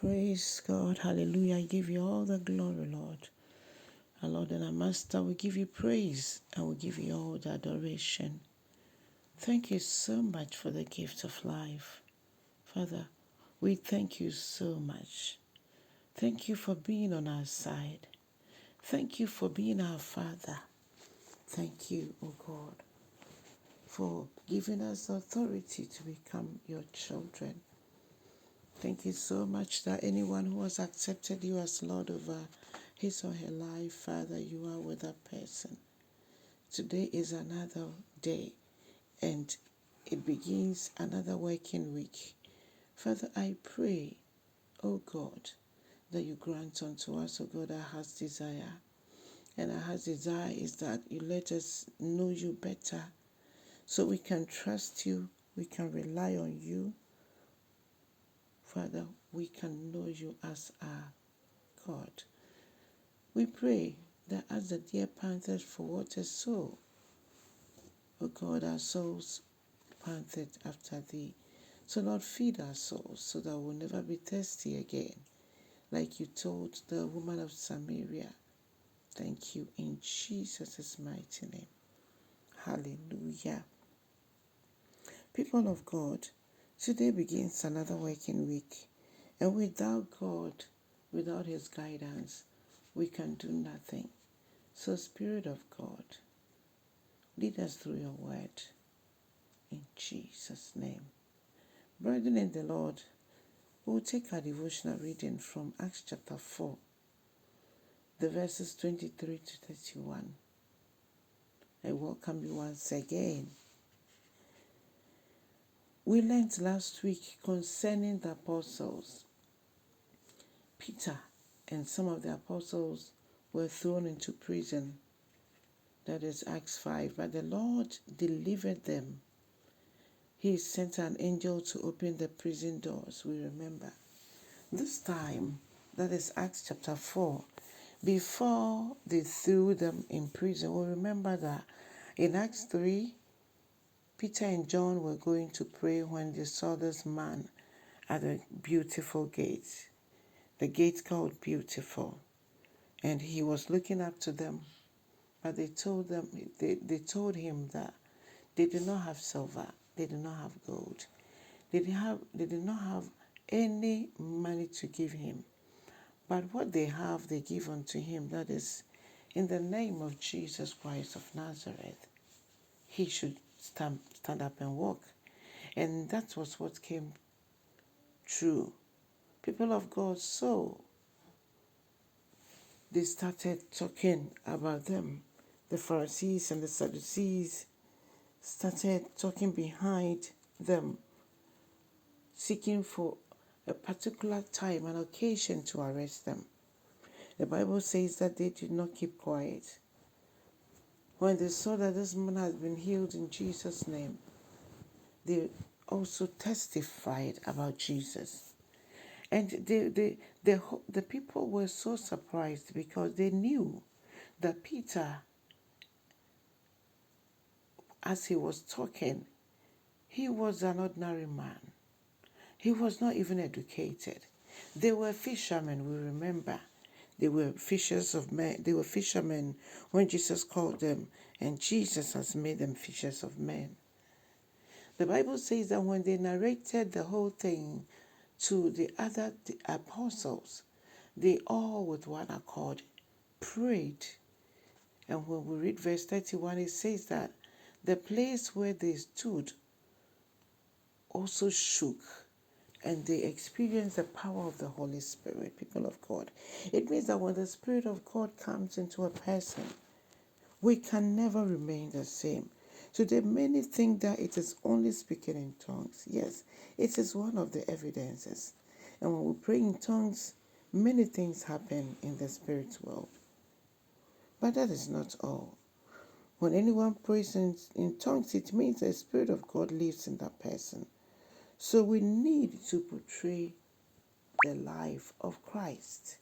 Praise God. Hallelujah. I give you all the glory, Lord. Our Lord and our Master, we give you praise and we give you all the adoration. Thank you so much for the gift of life. Father, we thank you so much. Thank you for being on our side. Thank you for being our Father. Thank you, O God, for giving us authority to become your children. Thank you so much that anyone who has accepted you as Lord over his or her life, Father, you are with that person. Today is another day and it begins another working week. Father, I pray, O God, that you grant unto us, O God, our heart's desire. And our heart's desire is that you let us know you better so we can trust you, we can rely on you. Father, we can know you as our God. We pray that as the deer panted for water, so, O God, our souls panted after thee. So, Lord, feed our souls so that we'll never be thirsty again, like you told the woman of Samaria. Thank you in Jesus' mighty name. Hallelujah. People of God, today begins another working week. And without God, without his guidance, we can do nothing. So, Spirit of God, lead us through your word in Jesus' name. Brethren in the Lord, we will take our devotional reading from Acts chapter 4, the verses 23 to 31. I welcome you once again. We learned last week concerning the apostles. Peter and some of the apostles were thrown into prison. That is Acts 5. But the Lord delivered them. He sent an angel to open the prison doors, we remember. This time, that is Acts chapter 4, before they threw them in prison, we remember that in Acts 3, Peter and John were going to pray when they saw this man at a beautiful gate, the gate called Beautiful. And he was looking up to them, but they told him that they did not have silver, they did not have gold, they did not have any money to give him. But what they have, they give unto him. That is, in the name of Jesus Christ of Nazareth, he should stand up and walk. And that was what came true. People of God, so they started talking about them. The Pharisees and the Sadducees started talking behind them, seeking for a particular time, an occasion to arrest them. The Bible says that they did not keep quiet. When they saw that this man had been healed in Jesus' name, they also testified about Jesus. And the people were so surprised because they knew that Peter, as he was talking, he was an ordinary man. He was not even educated. They were fishermen, we remember. They were fishers of men. They were fishermen when Jesus called them, and Jesus has made them fishers of men. The Bible says that when they narrated the whole thing to the other apostles, they all with one accord prayed. And when we read verse 31, it says that the place where they stood also shook, and they experienced the power of the Holy Spirit, people of God. It means that when the Spirit of God comes into a person, we can never remain the same. Today, many think that it is only speaking in tongues. Yes, it is one of the evidences. And when we pray in tongues, many things happen in the spirit world. But that is not all. When anyone prays in tongues, it means the Spirit of God lives in that person. So we need to portray the life of Christ.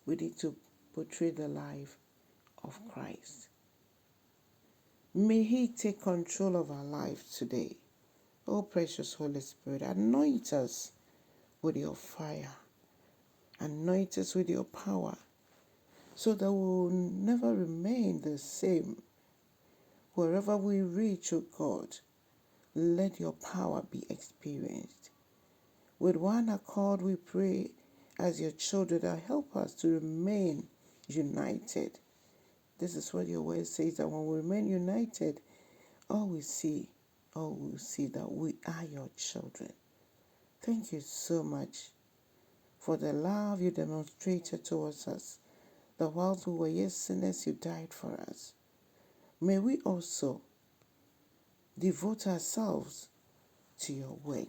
We need to portray the life of Christ. May He take control of our life today. Oh, precious Holy Spirit, anoint us with your fire. Anoint us with your power so that we will never remain the same. Wherever we reach, O God, let your power be experienced. With one accord we pray as your children that help us to remain united. This is what your word says, that when we remain united, all we see that we are your children. Thank you so much for the love you demonstrated towards us, that whilst we were yet sinners, you died for us. May we also devote ourselves to your work.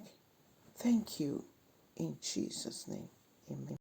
Thank you in Jesus' name. Amen.